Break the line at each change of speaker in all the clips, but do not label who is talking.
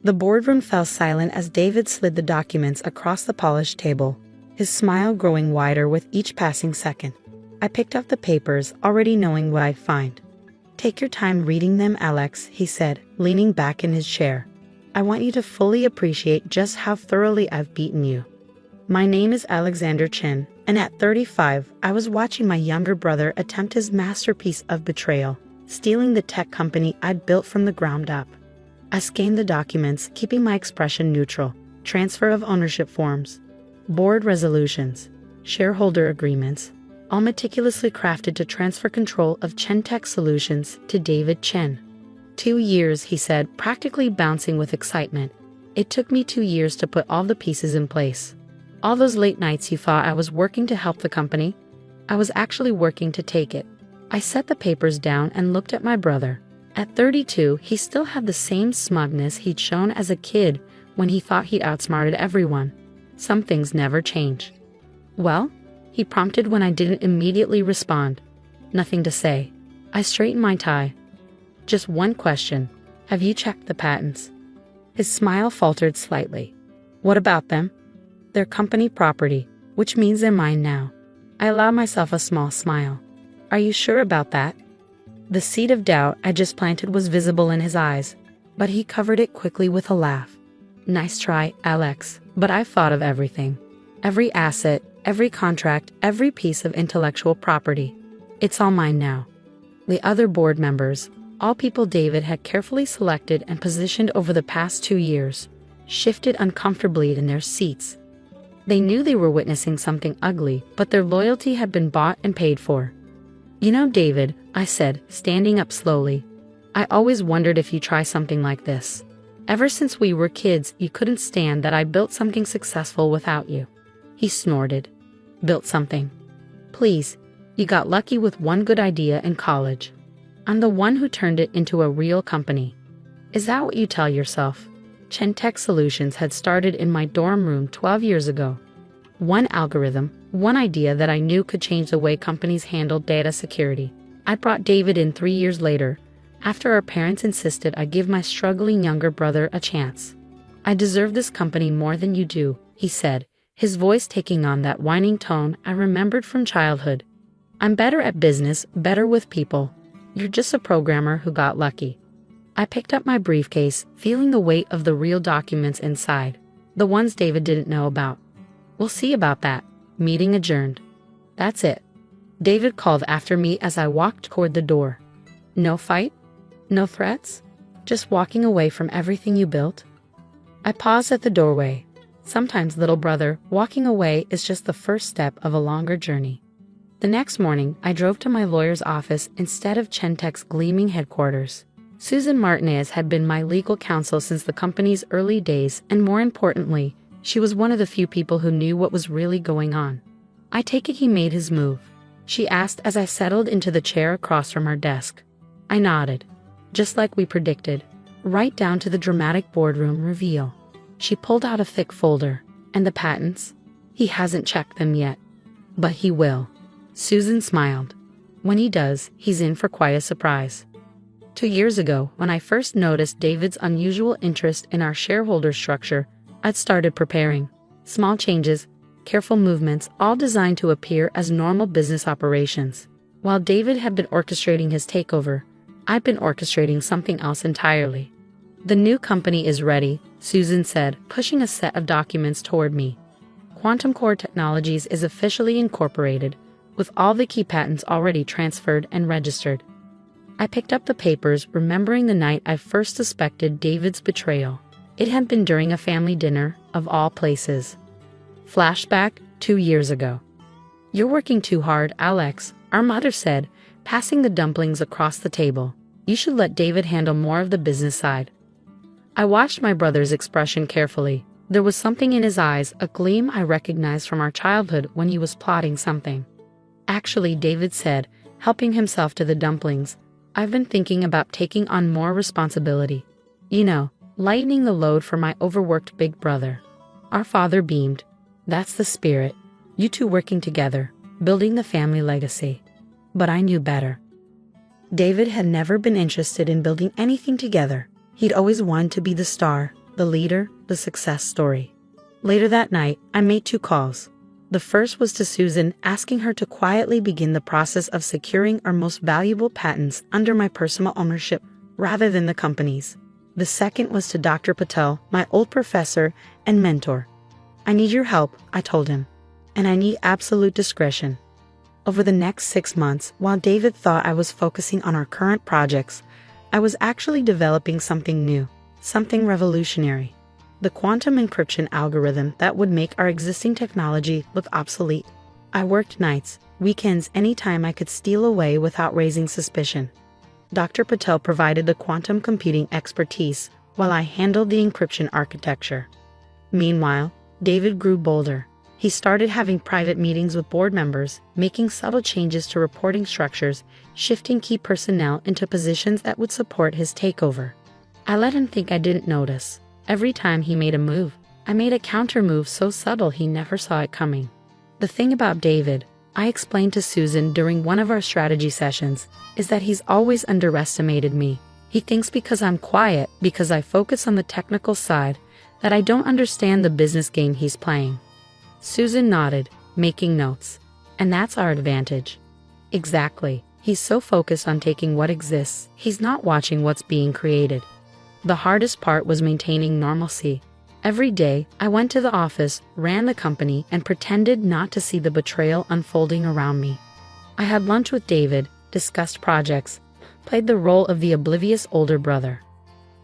The boardroom fell silent as David slid the documents across the polished table, his smile growing wider with each passing second. I picked up the papers, already knowing what I'd find. "Take your time reading them, Alex," he said, leaning back in his chair. "I want you to fully appreciate just how thoroughly I've beaten you. My name is Alexander Chen, and at 35, I was watching my younger brother attempt his masterpiece of betrayal, stealing the tech company I'd built from the ground up." I scanned the documents, keeping my expression neutral. Transfer of ownership forms, board resolutions, shareholder agreements, all meticulously crafted to transfer control of Chentech Solutions to David Chen. 2 years, he said, practically bouncing with excitement. "It took me 2 years to put all the pieces in place. All those late nights you thought I was working to help the company, I was actually working to take it." I set the papers down and looked at my brother. At 32, he still had the same smugness he'd shown as a kid when he thought he'd outsmarted everyone. Some things never change. "Well?" he prompted when I didn't immediately respond. "Nothing to say." I straightened my tie. "Just one question. Have you checked the patents?" His smile faltered slightly. "What about them?" "They're company property, which means they're mine now." I allowed myself a small smile. "Are you sure about that?" The seed of doubt I just planted was visible in his eyes, but he covered it quickly with a laugh. "Nice try, Alex, but I've thought of everything. Every asset, every contract, every piece of intellectual property. It's all mine now." The other board members, all people David had carefully selected and positioned over the past 2 years, shifted uncomfortably in their seats. They knew they were witnessing something ugly, but their loyalty had been bought and paid for. "You know, David," I said, standing up slowly, "I always wondered if you try something like this. Ever since we were kids, you couldn't stand that I built something successful without you." He snorted. "Built something? Please, you got lucky with one good idea in college. I'm the one who turned it into a real company. Is that what you tell yourself?" Chentech Solutions had started in my dorm room 12 years ago. One algorithm, one idea that I knew could change the way companies handled data security. I brought David in 3 years later, after our parents insisted I give my struggling younger brother a chance. "I deserve this company more than you do," he said, his voice taking on that whining tone I remembered from childhood. "I'm better at business, better with people. You're just a programmer who got lucky." I picked up my briefcase, feeling the weight of the real documents inside, the ones David didn't know about. "We'll see about that." Meeting adjourned. "That's it," David called after me as I walked toward the door. "No fight? No threats? Just walking away from everything you built?" I paused at the doorway. Sometimes, little brother, walking away is just the first step of a longer journey. The next morning, I drove to my lawyer's office instead of Chentech's gleaming headquarters. Susan Martinez had been my legal counsel since the company's early days, and more importantly, she was one of the few people who knew what was really going on. "I take it he made his move?" she asked as I settled into the chair across from her desk. I nodded. "Just like we predicted, right down to the dramatic boardroom reveal." She pulled out a thick folder. "And the patents? He hasn't checked them yet. But he will." Susan smiled. "When he does, he's in for quite a surprise." 2 years ago, when I first noticed David's unusual interest in our shareholder structure, I'd started preparing. Small changes, careful movements, all designed to appear as normal business operations. While David had been orchestrating his takeover, I'd been orchestrating something else entirely. "The new company is ready," Susan said, pushing a set of documents toward me. "Quantum Core Technologies is officially incorporated, with all the key patents already transferred and registered." I picked up the papers, remembering the night I first suspected David's betrayal. It had been during a family dinner, of all places. Flashback, 2 years ago. "You're working too hard, Alex," our mother said, passing the dumplings across the table. "You should let David handle more of the business side." I watched my brother's expression carefully. There was something in his eyes, a gleam I recognized from our childhood when he was plotting something. "Actually," David said, helping himself to the dumplings, "I've been thinking about taking on more responsibility. You know, lightening the load for my overworked big brother." Our father beamed. "That's the spirit. You two working together, building the family legacy." But I knew better. David had never been interested in building anything together. He'd always wanted to be the star, the leader, the success story. Later that night, I made 2 calls. The first was to Susan, asking her to quietly begin the process of securing our most valuable patents under my personal ownership rather than the company's. The second was to Dr. Patel, my old professor and mentor. I need your help, I told him. And I need absolute discretion. Over the next 6 months, while David thought I was focusing on our current projects, I was actually developing something new, something revolutionary. The quantum encryption algorithm that would make our existing technology look obsolete. I worked nights, weekends, anytime I could steal away without raising suspicion. Dr. Patel provided the quantum computing expertise while I handled the encryption architecture. Meanwhile, David grew bolder. He started having private meetings with board members, making subtle changes to reporting structures, shifting key personnel into positions that would support his takeover. I let him think I didn't notice. Every time he made a move, I made a counter move so subtle he never saw it coming. The thing about David, I explained to Susan during one of our strategy sessions, is that he's always underestimated me. He thinks because I'm quiet, because I focus on the technical side, that I don't understand the business game he's playing. Susan nodded, making notes. And that's our advantage. Exactly. He's so focused on taking what exists, he's not watching what's being created. The hardest part was maintaining normalcy. Every day, I went to the office, ran the company, and pretended not to see the betrayal unfolding around me. I had lunch with David, discussed projects, played the role of the oblivious older brother.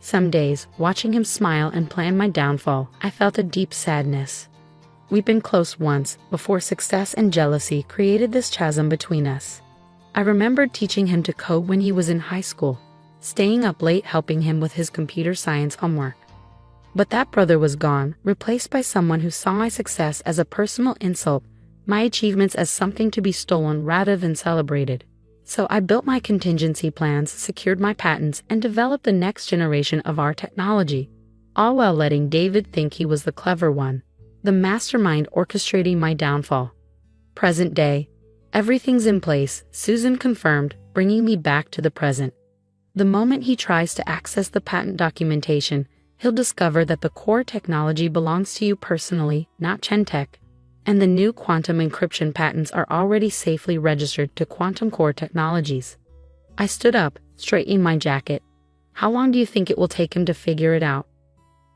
Some days, watching him smile and plan my downfall, I felt a deep sadness. We'd been close once, before success and jealousy created this chasm between us. I remembered teaching him to code when he was in high school, staying up late helping him with his computer science homework. But that brother was gone, replaced by someone who saw my success as a personal insult, my achievements as something to be stolen rather than celebrated. So I built my contingency plans, secured my patents, and developed the next generation of our technology, all while letting David think he was the clever one, the mastermind orchestrating my downfall. Present day. Everything's in place, Susan confirmed, bringing me back to the present. The moment he tries to access the patent documentation, he'll discover that the core technology belongs to you personally, not Chentech. And the new quantum encryption patents are already safely registered to Quantum Core Technologies. I stood up, straightening my jacket. How long do you think it will take him to figure it out?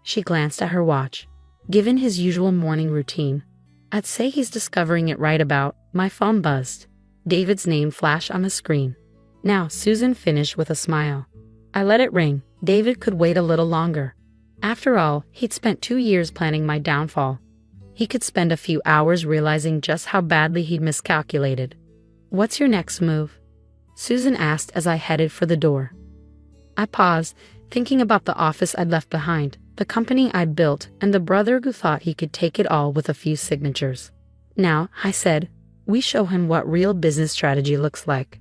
She glanced at her watch. Given his usual morning routine, I'd say he's discovering it right about. My phone buzzed. David's name flashed on the screen. Now, Susan finished with a smile. I let it ring. David could wait a little longer. After all, he'd spent 2 years planning my downfall. He could spend a few hours realizing just how badly he'd miscalculated. What's your next move? Susan asked as I headed for the door. I paused, thinking about the office I'd left behind, the company I'd built, and the brother who thought he could take it all with a few signatures. Now, I said, we show him what real business strategy looks like.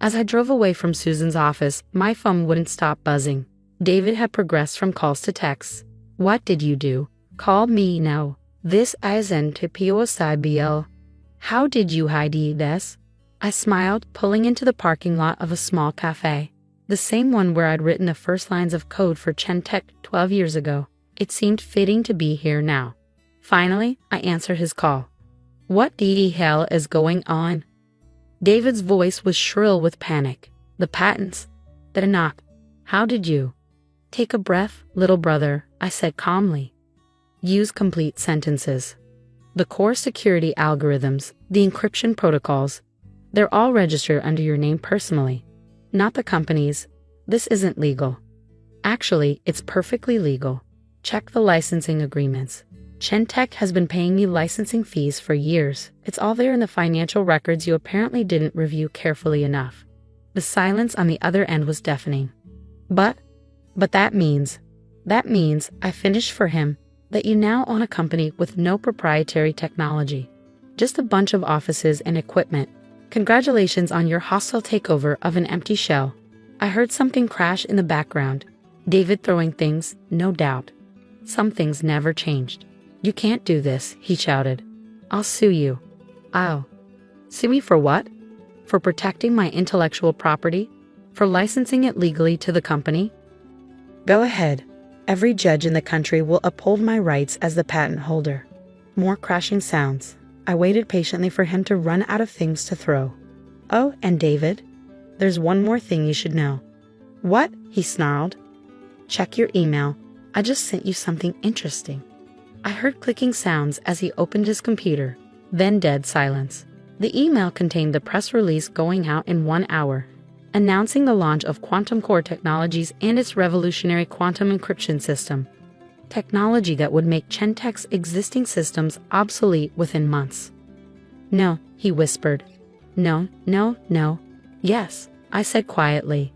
As I drove away from Susan's office, my phone wouldn't stop buzzing. David had progressed from calls to texts. What did you do? Call me now. This isn't POSIBL. How did you hide this? I smiled, pulling into the parking lot of a small cafe. The same one where I'd written the first lines of code for Chentech 12 years ago. It seemed fitting to be here now. Finally, I answered his call. What the hell is going on? David's voice was shrill with panic. The patents. They're not. How did you? Take a breath, little brother, I said calmly. Use complete sentences. The core security algorithms, the encryption protocols, they're all registered under your name personally, not the company's. This isn't legal. Actually, it's perfectly legal. Check the licensing agreements. Chentech has been paying me licensing fees for years. It's all there in the financial records you apparently didn't review carefully enough. The silence on the other end was deafening. But that means I finished for him, that you now own a company with no proprietary technology. Just a bunch of offices and equipment. Congratulations on your hostile takeover of an empty shell. I heard something crash in the background. David throwing things, no doubt. Some things never changed. You can't do this, he shouted. I'll sue you. I'll. Sue me for what? For protecting my intellectual property? For licensing it legally to the company? Go ahead. Every judge in the country will uphold my rights as the patent holder. More crashing sounds. I waited patiently for him to run out of things to throw. Oh, and David, there's one more thing you should know. What? He snarled. Check your email. I just sent you something interesting. I heard clicking sounds as he opened his computer, then dead silence. The email contained the press release going out in 1 hour, announcing the launch of quantum core technologies and its revolutionary quantum encryption system. Technology that would make Chentech's existing systems obsolete within months. No, he whispered. No. Yes, I said quietly.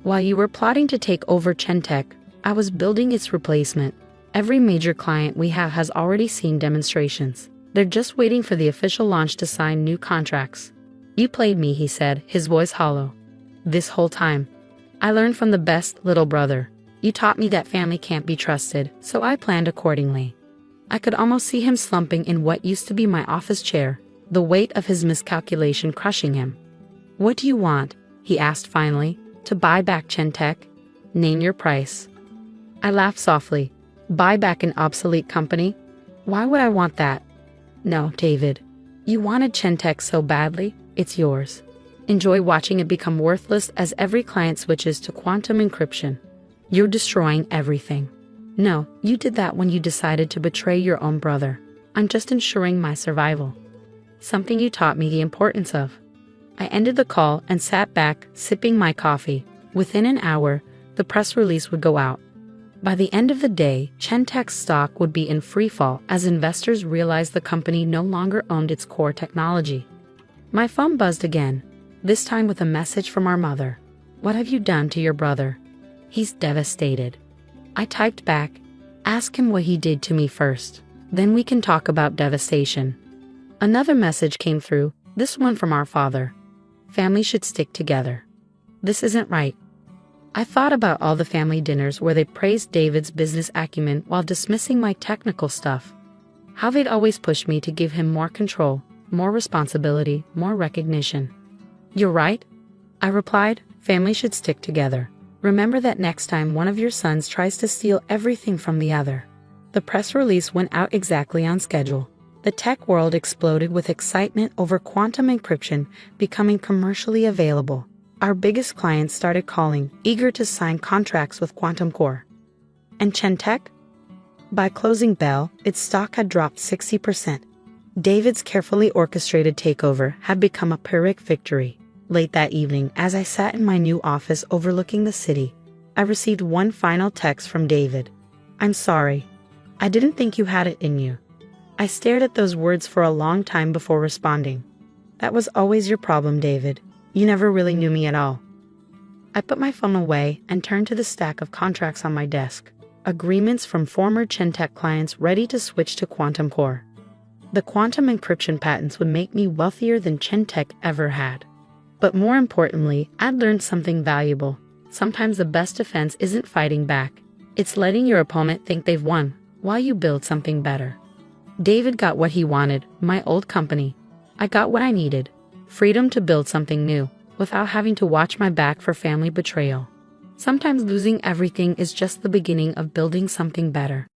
While you were plotting to take over Chentech, I was building its replacement. Every major client we have has already seen demonstrations. They're just waiting for the official launch to sign new contracts. You played me, he said, his voice hollow. This whole time. I learned from the best, little brother. You taught me that family can't be trusted, so I planned accordingly. I could almost see him slumping in what used to be my office chair, the weight of his miscalculation crushing him. What do you want? He asked finally. To buy back Chentech? Name your price. I laughed softly. Buy back an obsolete company? Why would I want that? No, David. You wanted Chentech so badly, it's yours. Enjoy watching it become worthless as every client switches to quantum encryption. You're destroying everything. No, you did that when you decided to betray your own brother. I'm just ensuring my survival. Something you taught me the importance of. I ended the call and sat back, sipping my coffee. Within an hour, the press release would go out. By the end of the day, Chentech's stock would be in freefall as investors realized the company no longer owned its core technology. My phone buzzed again, this time with a message from our mother. What have you done to your brother? He's devastated. I typed back, ask him what he did to me first. Then we can talk about devastation. Another message came through, this one from our father. Family should stick together. This isn't right. I thought about all the family dinners where they praised David's business acumen while dismissing my technical stuff. How they'd always push me to give him more control, more responsibility, more recognition. You're right, I replied. Family should stick together. Remember that next time one of your sons tries to steal everything from the other. The press release went out exactly on schedule. The tech world exploded with excitement over quantum encryption becoming commercially available. Our biggest clients started calling, eager to sign contracts with Quantum Core. And Chentech? By closing bell, its stock had dropped 60%. David's carefully orchestrated takeover had become a Pyrrhic victory. Late that evening, as I sat in my new office overlooking the city, I received one final text from David. I'm sorry. I didn't think you had it in you. I stared at those words for a long time before responding. That was always your problem, David. You never really knew me at all. I put my phone away and turned to the stack of contracts on my desk. Agreements from former Chentech clients ready to switch to Quantum Core. The quantum encryption patents would make me wealthier than Chentech ever had. But more importantly, I'd learned something valuable. Sometimes the best defense isn't fighting back. It's letting your opponent think they've won, while you build something better. David got what he wanted, my old company. I got what I needed, freedom to build something new, without having to watch my back for family betrayal. Sometimes losing everything is just the beginning of building something better.